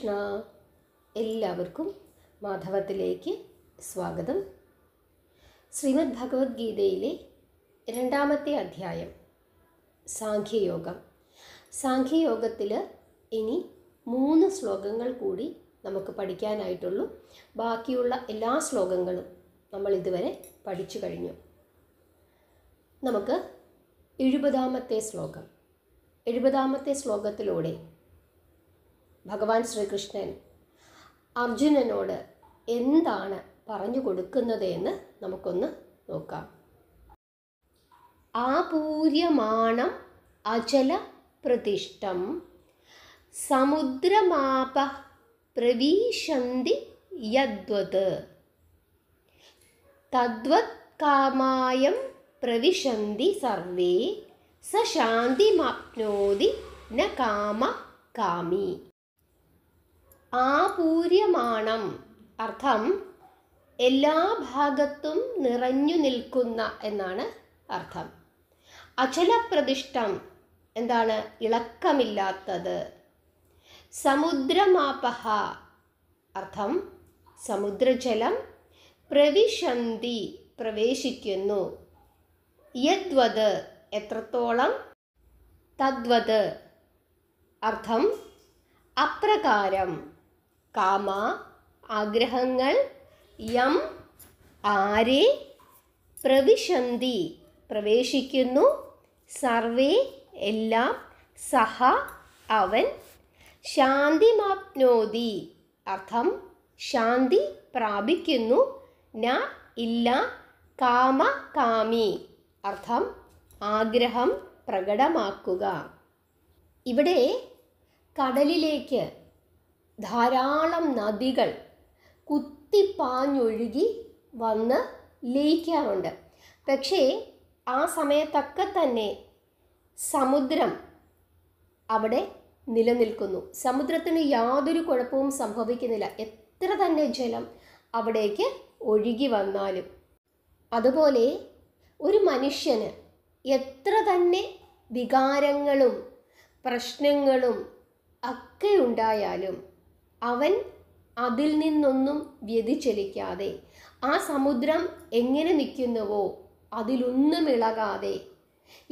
കൃഷ്ണ. എല്ലാവർക്കും മാധവത്തിലേക്ക് സ്വാഗതം. ശ്രീമദ് ഭഗവത്ഗീതയിലെ 2-ാമത്തെ അധ്യായം സാഖ്യയോഗം. സാഖ്യയോഗത്തിൽ ഇനി 3 ശ്ലോകങ്ങൾ കൂടി നമുക്ക് പഠിക്കാനായിട്ടുള്ളൂ. ബാക്കിയുള്ള എല്ലാ ശ്ലോകങ്ങളും നമ്മൾ ഇതുവരെ പഠിച്ചു കഴിഞ്ഞു. നമുക്ക് 70-ാമത്തെ ശ്ലോകം. 70-ാമത്തെ ശ്ലോകത്തിലൂടെ ഭഗവാൻ ശ്രീകൃഷ്ണൻ അർജുനനോട് എന്താണ് പറഞ്ഞു കൊടുക്കുന്നത് എന്ന് നമുക്കൊന്ന് നോക്കാം. ആപൂര്യമാണം അചല പ്രതിഷ്ഠം സമുദ്രമാപ പ്രവീശന്തി യദ്വത് തദ്വത് കാമായം പ്രവിശന്തി സർവേ സ ശാന്തിമാപ്നോതി ന കാമ കാമി. ആപൂര്യമാണം അർത്ഥം എല്ലാ ഭാഗത്തും നിറഞ്ഞു നിൽക്കുന്ന എന്നാണ് അർത്ഥം. അചലപ്രതിഷ്ഠം എന്താണ്? ഇളക്കമില്ലാത്തത്. സമുദ്രമാപഹ അർത്ഥം സമുദ്രജലം. പ്രവിശന്തി പ്രവേശിക്കുന്നു. യദ്വത് എത്രത്തോളം. തദ്വത് അർത്ഥം അപ്രകാരം. കാമ ആഗ്രഹങ്ങൾ. യം ആരെ. പ്രവിശന്തി പ്രവേശിക്കുന്നു. സർവേ എല്ലാം. സഹ അവൻ. ശാന്തിമാപ്നോതി അർത്ഥം ശാന്തി പ്രാപിക്കുന്നു. ന ഇല്ല. കാമ കാമി അർത്ഥം ആഗ്രഹം പ്രകടമാക്കുക. ഇവിടെ കടലിലേക്ക് ധാരാളം നദികൾ കുത്തിപ്പാഞ്ഞൊഴുകി വന്ന് ലയിക്കാറുണ്ട്. പക്ഷേ ആ സമയത്തൊക്കെ തന്നെ സമുദ്രം അവിടെ നിലനിൽക്കുന്നു. സമുദ്രത്തിന് യാതൊരു കുഴപ്പവും സംഭവിക്കുന്നില്ല, എത്ര തന്നെ ജലം അവിടേക്ക് ഒഴുകി വന്നാലും. അതുപോലെ ഒരു മനുഷ്യന് എത്ര തന്നെ വികാരങ്ങളും പ്രശ്നങ്ങളും ഒക്കെ ഉണ്ടായാലും അവൻ അതിൽ നിന്നൊന്നും വ്യതിചലിക്കാതെ ആ സമുദ്രം എങ്ങനെ നിൽക്കുന്നുവോ അതിലൊന്നും ഇളകാതെ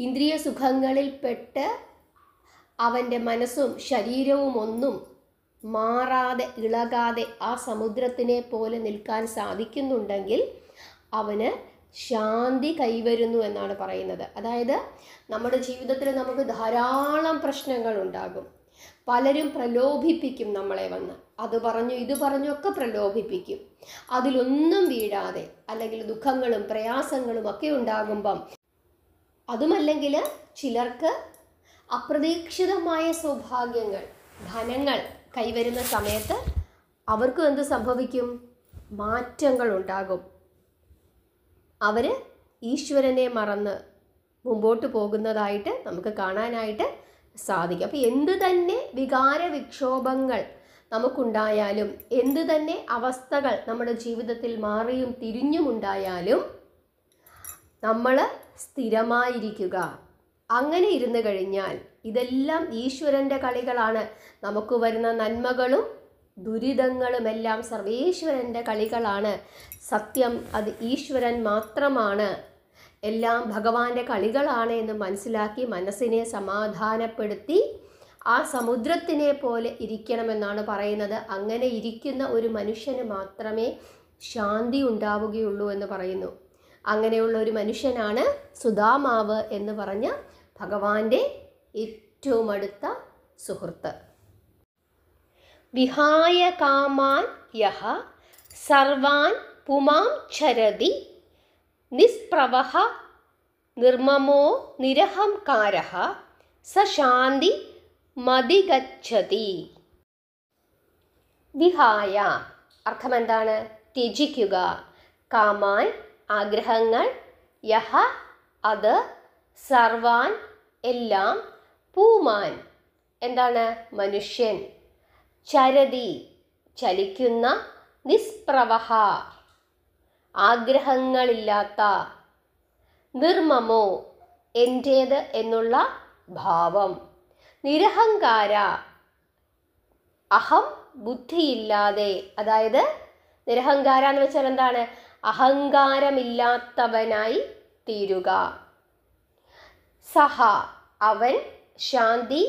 ഇന്ദ്രിയ സുഖങ്ങളിൽപ്പെട്ട് അവൻ്റെ മനസ്സും ശരീരവും ഒന്നും മാറാതെ ഇളകാതെ ആ സമുദ്രത്തിനെ പോലെ നിൽക്കാൻ സാധിക്കുന്നുണ്ടെങ്കിൽ അവന് ശാന്തി കൈവരുന്നു എന്നാണ് പറയുന്നത്. അതായത് നമ്മുടെ ജീവിതത്തിൽ നമുക്ക് ധാരാളം പ്രശ്നങ്ങൾ ഉണ്ടാകും. പലരും പ്രലോഭിപ്പിക്കും നമ്മളെ വന്ന്. അത് പറഞ്ഞു ഇത് പറഞ്ഞൊക്കെ പ്രലോഭിപ്പിക്കും. അതിലൊന്നും വീഴാതെ അല്ലെങ്കിൽ ദുഃഖങ്ങളും പ്രയാസങ്ങളും ഒക്കെ ഉണ്ടാകുമ്പം, അതുമല്ലെങ്കിൽ ചിലർക്ക് അപ്രതീക്ഷിതമായ സൗഭാഗ്യങ്ങൾ ധനങ്ങൾ കൈവരുന്ന സമയത്ത് അവർക്കും എന്ത് സംഭവിക്കും? മാറ്റങ്ങൾ ഉണ്ടാകും. അവർ ഈശ്വരനെ മറന്ന് മുമ്പോട്ട് പോകുന്നതായിട്ട് നമുക്ക് കാണാനായിട്ട് സാധിക്കും. അപ്പോൾ എന്ത് തന്നെ വികാര വിക്ഷോഭങ്ങൾ നമുക്കുണ്ടായാലും, എന്ത് തന്നെ അവസ്ഥകൾ നമ്മുടെ ജീവിതത്തിൽ മാറിയും തിരിഞ്ഞുമുണ്ടായാലും നമ്മൾ സ്ഥിരമായിരിക്കുക. അങ്ങനെ ഇരുന്ന് കഴിഞ്ഞാൽ ഇതെല്ലാം ഈശ്വരൻ്റെ കളികളാണ്. നമുക്ക് വരുന്ന നന്മകളും ദുരിതങ്ങളുമെല്ലാം സർവേശ്വരൻ്റെ കളികളാണ്. സത്യം അത് ഈശ്വരൻ മാത്രമാണ്. എല്ലാം ഭഗവാന്റെ കളികളാണ് എന്ന് മനസ്സിലാക്കി മനസ്സിനെ സമാധാനപ്പെടുത്തി ആ സമുദ്രത്തിനെ പോലെ ഇരിക്കണമെന്നാണ് പറയുന്നത്. അങ്ങനെ ഇരിക്കുന്ന ഒരു മനുഷ്യന് മാത്രമേ ശാന്തി ഉണ്ടാവുകയുള്ളൂ എന്ന് പറയുന്നു. അങ്ങനെയുള്ള ഒരു മനുഷ്യനാണ് സുദാമാവ് എന്ന് പറഞ്ഞ ഭഗവാന്റെ ഏറ്റവും അടുത്ത സുഹൃത്ത്. വിഹായ കാമാൻ യഹ സർവാൻ പുമാം ചരതി നിസ്പ്രവഹ നിർമ്മമോ നിരഹംകാരഃ സ ശാന്തി മതിഗച്ഛതി. വിഹായ അർത്ഥമെന്താണ്? ത്യജിക്കുക. കാമാൻ ആഗ്രഹങ്ങൾ. യഹ അത്. സർവാൻ എല്ലാം. പൂമാൻ എന്താണ്? മനുഷ്യൻ. ചരതി ചലിക്കുന്ന. നിസ്പ്രവഹ ആഗ്രഹങ്ങളില്ലാത്ത. നിർമ്മമോ എൻ്റേത് എന്നുള്ള ഭാവം. നിരഹങ്കാര അഹം ബുദ്ധിയില്ലാതെ, അതായത് നിരഹങ്കാര എന്ന് വെച്ചാൽ എന്താണ്? അഹങ്കാരമില്ലാത്തവനായി തീരുക. സഹ അവൻ, ശാന്തി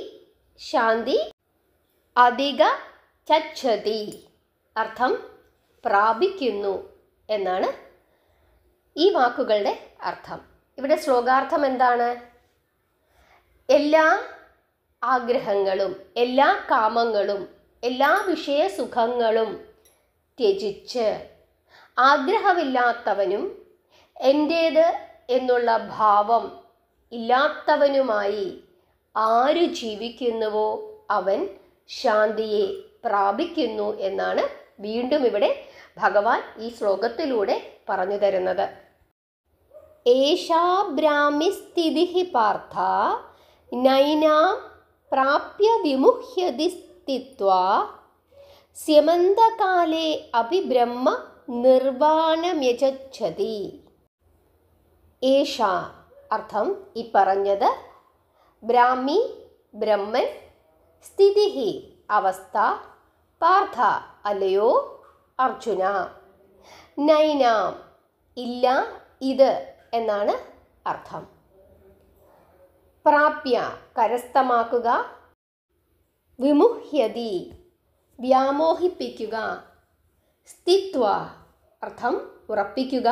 ശാന്തി അധിക ചച്ഛതി അർത്ഥം പ്രാപിക്കുന്നു എന്നാണ് ഈ വാക്കുകളുടെ അർത്ഥം. ഇവിടെ ശ്ലോകാർത്ഥം എന്താണ്? എല്ലാ ആഗ്രഹങ്ങളും എല്ലാ കാമങ്ങളും എല്ലാ വിഷയസുഖങ്ങളും ത്യജിച്ച് ആഗ്രഹമില്ലാത്തവനും എൻ്റേത് എന്നുള്ള ഭാവം ഇല്ലാത്തവനുമായി ആര് ജീവിക്കുന്നുവോ അവൻ ശാന്തിയെ പ്രാപിക്കുന്നു എന്നാണ് വീണ്ടും ഇവിടെ ഭഗവാൻ ഈ ശ്ലോകത്തിലൂടെ പറഞ്ഞു തരുന്നത്. ഏഷാ ബ്രാഹ്മി സ്ഥിതിഃ പാർത്ഥ നൈനാം പ്രാപ്യ വിമുഹ്യതി സ്ഥിത്വാ സ്യമന്തകാലേ അപി ബ്രഹ്മ നിർവാണമ്യജച്ഛതി. ഏഷ അർത്ഥം ഈ പറഞ്ഞത്, ബ്രാഹ്മി ബ്രഹ്മൻ, സ്ഥിതിഹി അവസ്ഥ, പാർത്ഥ അല്ലയോ അർജുന, നൈനാം ഇല്ല ഇത് എന്നാണ് അർത്ഥം. പ്രാപ്യ കരസ്ഥമാക്കുക, വിമുഹ്യതി വ്യാമോഹിപ്പിക്കുക, സ്ഥിത്വ അർത്ഥം ഉറപ്പിക്കുക,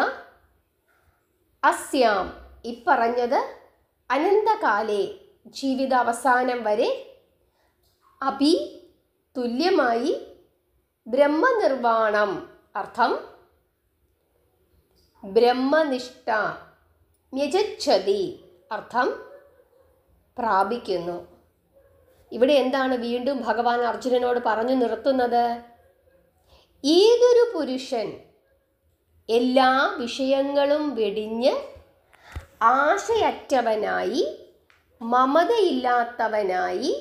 അസ്യാം ഇപ്പറഞ്ഞത് അനന്തകാലേ ജീവിതാവസാനം വരെ, അഭി തുല്യമായി, ബ്രഹ്മനിർവാണം അർത്ഥം ബ്രഹ്മനിഷ്ഠ, മ്യജച്ഛതി അർത്ഥം പ്രാപിക്കുന്നു. ഇവിടെ എന്താണ് വീണ്ടും ഭഗവാൻ അർജുനനോട് പറഞ്ഞു നിർത്തുന്നത്? ഏതൊരു പുരുഷൻ എല്ലാ വിഷയങ്ങളും വെടിഞ്ഞ് ആശയറ്റവനായി, മമതയില്ലാത്തവനായി,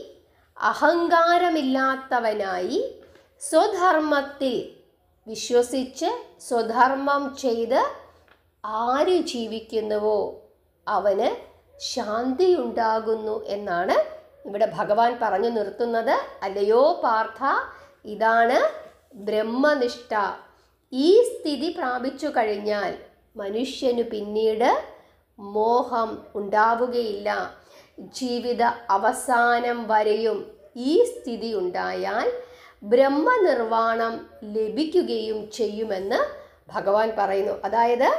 അഹങ്കാരമില്ലാത്തവനായി, സ്വധർമ്മത്തിൽ വിശ്വസിച്ച് സ്വധർമ്മം ചെയ്ത് ആര് ജീവിക്കുന്നുവോ അവന് ശാന്തിയുണ്ടാകുന്നു എന്നാണ് ഇവിടെ ഭഗവാൻ പറഞ്ഞു നിർത്തുന്നത്. അല്ലയോ പാർത്ഥ, ഇതാണ് ബ്രഹ്മനിഷ്ഠ. ഈ സ്ഥിതി പ്രാപിച്ചു കഴിഞ്ഞാൽ മനുഷ്യനു പിന്നീട് മോഹം ഉണ്ടാവുകയില്ല. ജീവിത അവസാനം വരെയും ഈ സ്ഥിതി ഉണ്ടായാൽ ബ്രഹ്മനിർവാണം ലഭിക്കുകയും ചെയ്യുമെന്ന് ഭഗവാൻ പറയുന്നു. അതായത്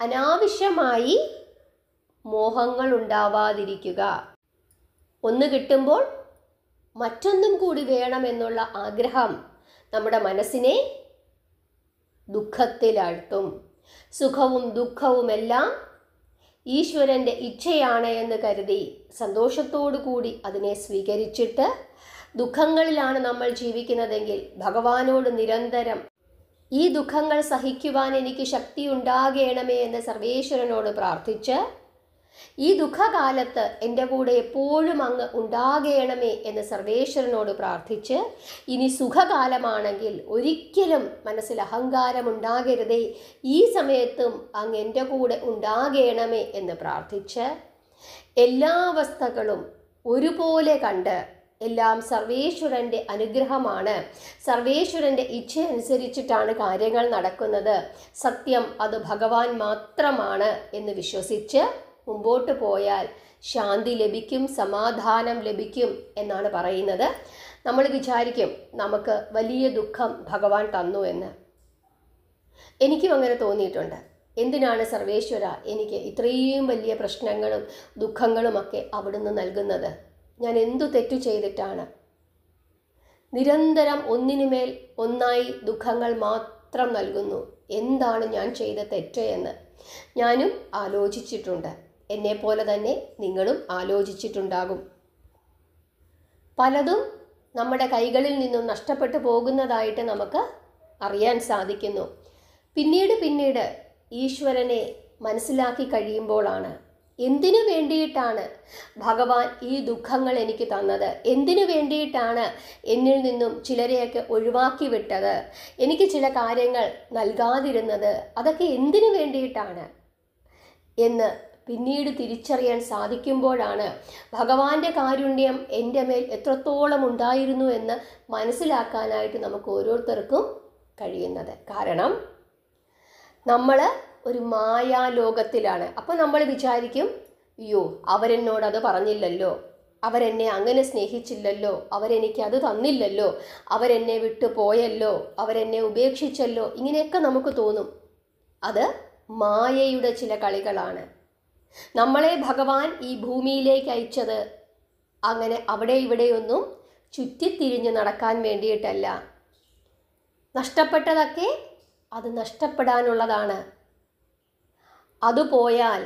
അനാവശ്യമായി മോഹങ്ങൾ ഉണ്ടാവാതിരിക്കുക. ഒന്ന് കിട്ടുമ്പോൾ മറ്റൊന്നും കൂടി വേണമെന്നുള്ള ആഗ്രഹം നമ്മുടെ മനസ്സിനെ ദുഃഖത്തിലാഴ്ത്തും. സുഖവും ദുഃഖവുമെല്ലാം ഈശ്വരൻ്റെ ഇച്ഛയാണ് എന്ന് കരുതി സന്തോഷത്തോടു കൂടി അതിനെ സ്വീകരിച്ചിട്ട് ദുഃഖങ്ങളിലാണ് നമ്മൾ ജീവിക്കുന്നതെങ്കിൽ ഭഗവാനോട് നിരന്തരം ഈ ദുഃഖങ്ങൾ സഹിക്കുവാൻ എനിക്ക് ശക്തി ഉണ്ടാകണമേ എന്ന് സർവേശ്വരനോട് പ്രാർത്ഥിച്ച്, ഈ ദുഃഖകാലത്ത് എൻ്റെ കൂടെ എപ്പോഴും അങ്ങ് ഉണ്ടാകണമേ എന്ന് സർവേശ്വരനോട് പ്രാർത്ഥിച്ച്, ഇനി സുഖകാലമാണെങ്കിൽ ഒരിക്കലും മനസ്സിൽ അഹങ്കാരം ഉണ്ടാകരുതേ, ഈ സമയത്തും അങ്ങ് എൻ്റെ കൂടെ ഉണ്ടാകണമേ എന്ന് പ്രാർത്ഥിച്ച്, എല്ലാ അവസ്ഥകളും ഒരുപോലെ കണ്ട് എല്ലാം സർവേശ്വരൻ്റെ അനുഗ്രഹമാണ്, സർവേശ്വരൻ്റെ ഇച്ഛ അനുസരിച്ചിട്ടാണ് കാര്യങ്ങൾ നടക്കുന്നത്, സത്യം അത് ഭഗവാൻ മാത്രമാണ് എന്ന് വിശ്വസിച്ച് മുമ്പോട്ട് പോയാൽ ശാന്തി ലഭിക്കും, സമാധാനം ലഭിക്കും എന്നാണ് പറയുന്നത്. നമ്മൾ വിചാരിക്കും നമുക്ക് വലിയ ദുഃഖം ഭഗവാൻ തന്നു എന്ന്. എനിക്കും അങ്ങനെ തോന്നിയിട്ടുണ്ട്. എന്തിനാണ് സർവേശ്വര എനിക്ക് ഇത്രയും വലിയ പ്രശ്നങ്ങളും ദുഃഖങ്ങളുമൊക്കെ അവിടുന്ന് നൽകുന്നത്? ഞാൻ എന്തു തെറ്റു ചെയ്തിട്ടാണ്? നിരന്തരം ഒന്നിനുമേൽ ഒന്നായി ദുഃഖങ്ങൾ മാത്രം നൽകുന്നു. എന്താണ് ഞാൻ ചെയ്ത തെറ്റ് എന്ന് ഞാനും ആലോചിച്ചിട്ടുണ്ട്. എന്നെപ്പോലെ തന്നെ നിങ്ങളും ആലോചിച്ചിട്ടുണ്ടാകും. പലതും നമ്മുടെ കൈകളിൽ നിന്നും നഷ്ടപ്പെട്ടു പോകുന്നതായിട്ട് നമുക്ക് അറിയാൻ സാധിക്കുന്നു. പിന്നീട് ഈശ്വരനെ മനസ്സിലാക്കി കഴിയുമ്പോഴാണ് എന്തിനു വേണ്ടിയിട്ടാണ് ഭഗവാൻ ഈ ദുഃഖങ്ങൾ എനിക്ക് തന്നത്, എന്തിനു വേണ്ടിയിട്ടാണ് എന്നിൽ നിന്നും ചിലരെയൊക്കെ ഒഴിവാക്കി വിട്ടത്, എനിക്ക് ചില കാര്യങ്ങൾ നൽകാതിരുന്നത്, അതൊക്കെ എന്തിനു വേണ്ടിയിട്ടാണ് എന്ന് പിന്നീട് തിരിച്ചറിയാൻ സാധിക്കുമ്പോഴാണ് ഭഗവാന്റെ കാരുണ്യം എൻ്റെ മേൽ എത്രത്തോളം ഉണ്ടായിരുന്നു എന്ന് മനസ്സിലാക്കാനായിട്ട് നമുക്ക് ഓരോരുത്തർക്കും കഴിയുന്നത്. കാരണം നമ്മൾ ഒരു മായാലോകത്തിലാണ്. അപ്പോൾ നമ്മൾ വിചാരിക്കും, അയ്യോ അവരെന്നോട് അത് പറഞ്ഞില്ലല്ലോ, അവരെന്നെ അങ്ങനെ സ്നേഹിച്ചില്ലല്ലോ, അവരെനിക്കത് തന്നില്ലല്ലോ, അവരെന്നെ വിട്ടു പോയല്ലോ, അവരെന്നെ ഉപേക്ഷിച്ചല്ലോ, ഇങ്ങനെയൊക്കെ നമുക്ക് തോന്നും. അത് മായയുടെ ചില കളികളാണ്. നമ്മളെ ഭഗവാൻ ഈ ഭൂമിയിലേക്ക് അയച്ചത് അങ്ങനെ അവിടെ ഇവിടെയൊന്നും ചുറ്റിത്തിരിഞ്ഞ് നടക്കാൻ വേണ്ടിയിട്ടല്ല. നഷ്ടപ്പെട്ടതൊക്കെ അത് നഷ്ടപ്പെടാനുള്ളതാണ്. അത് പോയാൽ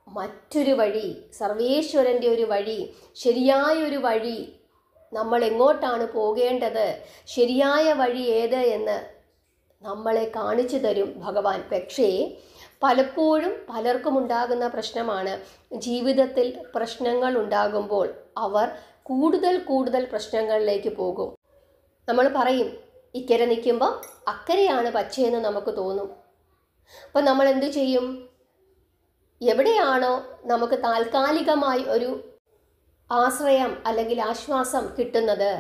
മറ്റൊരു വഴി, സർവേശ്വരൻ്റെ ഒരു വഴി, ശരിയായൊരു വഴി, നമ്മൾ എങ്ങോട്ടാണ് പോകേണ്ടത്, ശരിയായ വഴി ഏത് എന്ന് നമ്മളെ കാണിച്ചു തരും ഭഗവാൻ. പക്ഷേ പലപ്പോഴും പലർക്കും ഉണ്ടാകുന്ന പ്രശ്നമാണ്, ജീവിതത്തിൽ പ്രശ്നങ്ങൾ ഉണ്ടാകുമ്പോൾ അവർ കൂടുതൽ പ്രശ്നങ്ങളിലേക്ക് പോകും. നമ്മൾ പറയും, ഇക്കരെ നിൽക്കുമ്പോൾ അക്കരെയാണ് പച്ചയെന്ന് നമുക്ക് തോന്നും. അപ്പം നമ്മൾ എന്തു ചെയ്യും? എവിടെയാണോ നമുക്ക് താൽക്കാലികമായി ഒരു ആശ്രയം അല്ലെങ്കിൽ ആശ്വാസം കിട്ടുന്നത്,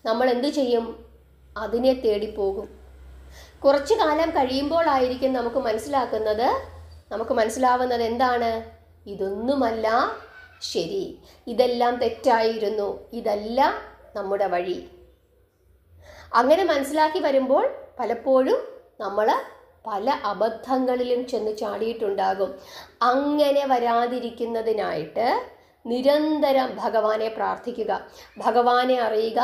നമ്മൾ എന്തു ചെയ്യും? അതിനെ തേടിപ്പോകും. കുറച്ചു കാലം കഴിയുമ്പോഴായിരിക്കും നമുക്ക് മനസ്സിലാവുന്നത് എന്താണ്? ഇതൊന്നുമല്ല ശരി, ഇതെല്ലാം തെറ്റായിരുന്നു, ഇതല്ല നമ്മുടെ വഴി. അങ്ങനെ മനസ്സിലാക്കി വരുമ്പോൾ പലപ്പോഴും നമ്മൾ പല അബദ്ധങ്ങളിലും ചെന്ന് ചാടിയിട്ടുണ്ടാകും. അങ്ങനെ വരാതിരിക്കുന്നതിനായിട്ട് നിരന്തരം ഭഗവാനെ പ്രാർത്ഥിക്കുക, ഭഗവാനെ അറിയുക,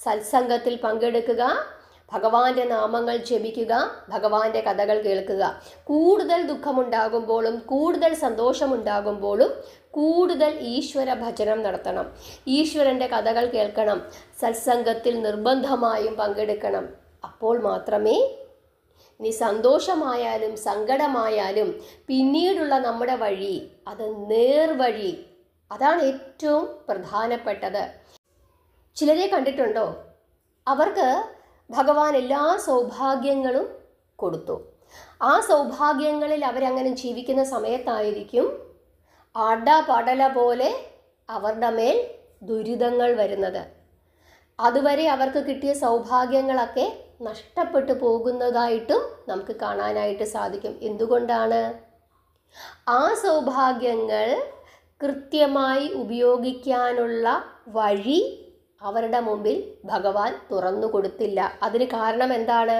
സത്സംഗത്തിൽ പങ്കെടുക്കുക, ഭഗവാന്റെ നാമങ്ങൾ ജപിക്കുക, ഭഗവാന്റെ കഥകൾ കേൾക്കുക. കൂടുതൽ ദുഃഖമുണ്ടാകുമ്പോഴും കൂടുതൽ സന്തോഷമുണ്ടാകുമ്പോഴും കൂടുതൽ ഈശ്വര ഭജനം നടത്തണം, ഈശ്വരൻ്റെ കഥകൾ കേൾക്കണം, സത്സംഗത്തിൽ നിർബന്ധമായും പങ്കെടുക്കണം. അപ്പോൾ മാത്രമേ ഇനി സന്തോഷമായാലും സങ്കടമായാലും പിന്നീടുള്ള നമ്മുടെ വഴി അത് നേർവഴി. അതാണ് ഏറ്റവും പ്രധാനപ്പെട്ടത്. ചിലരെ കണ്ടിട്ടുണ്ടോ? അവർക്ക് ഭഗവാൻ എല്ലാ സൗഭാഗ്യങ്ങളും കൊടുത്തു. ആ സൗഭാഗ്യങ്ങളിൽ അവരങ്ങനെ ജീവിക്കുന്ന സമയത്തായിരിക്കും അടപടല പോലെ അവരുടെ മേൽ ദുരിതങ്ങൾ വരുന്നത്. അതുവരെ അവർക്ക് കിട്ടിയ സൗഭാഗ്യങ്ങളൊക്കെ നഷ്ടപ്പെട്ടു പോകുന്നതായിട്ടും നമുക്ക് കാണാനായിട്ട് സാധിക്കും. എന്തുകൊണ്ടാണ്? ആ സൗഭാഗ്യങ്ങൾ കൃത്യമായി ഉപയോഗിക്കാനുള്ള വഴി അവരുടെ മുമ്പിൽ ഭഗവാൻ തുറന്നു കൊടുത്തില്ല. അതിന് കാരണം എന്താണ്?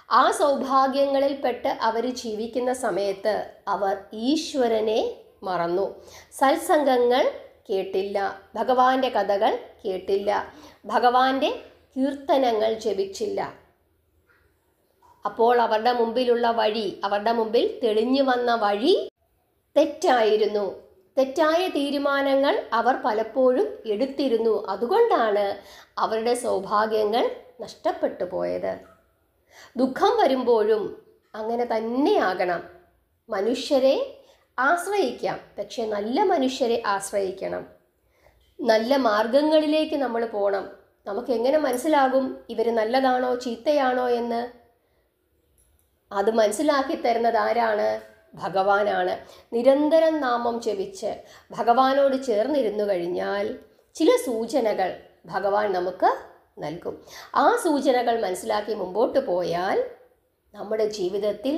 ആ സൗഭാഗ്യങ്ങളിൽപ്പെട്ട് അവർ ജീവിക്കുന്ന സമയത്ത് അവർ ഈശ്വരനെ മറന്നു, സത്സംഗങ്ങൾ കേട്ടില്ല, ഭഗവാന്റെ കഥകൾ കേട്ടില്ല, ഭഗവാന്റെ കീർത്തനങ്ങൾ ജപിച്ചില്ല. അപ്പോൾ അവരുടെ മുമ്പിലുള്ള വഴി, അവരുടെ മുമ്പിൽ തെളിഞ്ഞു വന്ന വഴി തെറ്റായിരുന്നു. തെറ്റായ തീരുമാനങ്ങൾ അവർ പലപ്പോഴും എടുത്തിരുന്നു. അതുകൊണ്ടാണ് അവരുടെ സൗഭാഗ്യങ്ങൾ നഷ്ടപ്പെട്ടു പോയത്. ദുഃഖം വരുമ്പോഴും അങ്ങനെ തന്നെയാകണം. മനുഷ്യരെ ആശ്രയിക്കാം, പക്ഷെ നല്ല മനുഷ്യരെ ആശ്രയിക്കണം. നല്ല മാർഗങ്ങളിലേക്ക് നമ്മൾ പോകണം. നമുക്ക് എങ്ങനെ മനസ്സിലാകും ഇവർ നല്ലതാണോ ചീത്തയാണോ എന്ന്? അത് മനസ്സിലാക്കി തരുന്നത് ആരാണ്? ഭഗവാനാണ്. നിരന്തരം നാമം ജപിച്ച് ഭഗവാനോട് ചേർന്നിരുന്നു കഴിഞ്ഞാൽ ചില സൂചനകൾ ഭഗവാൻ നമുക്ക് നൽകും. ആ സൂചനകൾ മനസ്സിലാക്കി മുമ്പോട്ട് പോയാൽ നമ്മുടെ ജീവിതത്തിൽ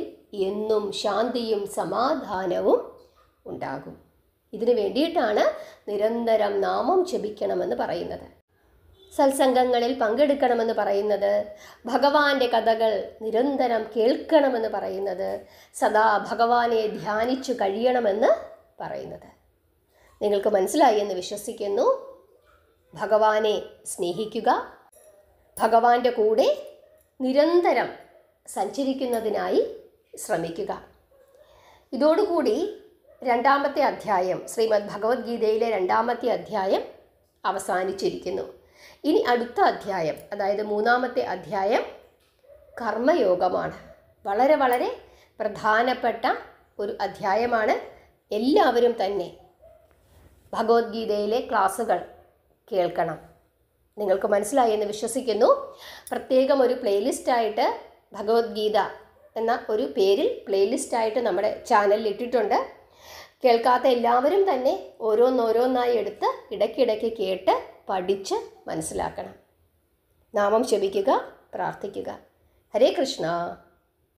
എന്നും ശാന്തിയും സമാധാനവും ഉണ്ടാകും. ഇതിനു വേണ്ടിയിട്ടാണ് നിരന്തരം നാമം ജപിക്കണമെന്ന് പറയുന്നത്, സത്സംഗങ്ങളിൽ പങ്കെടുക്കണമെന്ന് പറയുന്നത്, ഭഗവാന്റെ കഥകൾ നിരന്തരം കേൾക്കണമെന്ന് പറയുന്നത്, സദാ ഭഗവാനെ ധ്യാനിച്ചു കഴിയണമെന്ന് പറയുന്നത്. നിങ്ങൾക്ക് മനസ്സിലായി എന്ന് വിശ്വസിക്കുന്നു. ഭഗവാനെ സ്നേഹിക്കുക, ഭഗവാന്റെ കൂടെ നിരന്തരം സഞ്ചരിക്കുന്നതിനായി ശ്രമിക്കുക. ഇതോടുകൂടി രണ്ടാമത്തെ അധ്യായം, ശ്രീമദ് ഭഗവത്ഗീതയിലെ രണ്ടാമത്തെ അധ്യായം അവസാനിച്ചിരിക്കുന്നു. ഇനി അടുത്ത അധ്യായം, അതായത് മൂന്നാമത്തെ അധ്യായം കർമ്മയോഗമാണ്. വളരെ വളരെ പ്രധാനപ്പെട്ട ഒരു അധ്യായമാണ്. എല്ലാവരും തന്നെ ഭഗവത്ഗീതയിലെ ക്ലാസ്സുകൾ കേൾക്കണം. നിങ്ങൾക്ക് മനസ്സിലായി എന്ന് വിശ്വസിക്കുന്നു. പ്രത്യേകം ഒരു പ്ലേലിസ്റ്റായിട്ട് ഭഗവത്ഗീത എന്ന ഒരു പേരിൽ പ്ലേലിസ്റ്റായിട്ട് നമ്മുടെ ചാനലിൽ ഇട്ടിട്ടുണ്ട്. കേൾക്കാത്ത എല്ലാവരും തന്നെ ഓരോന്നോരോന്നായി എടുത്ത് ഇടയ്ക്കിടയ്ക്ക് കേട്ട് പഠിച്ച് മനസ്സിലാക്കണം. നാമം ജപിക്കുക, പ്രാർത്ഥിക്കുക. ഹരേ കൃഷ്ണ.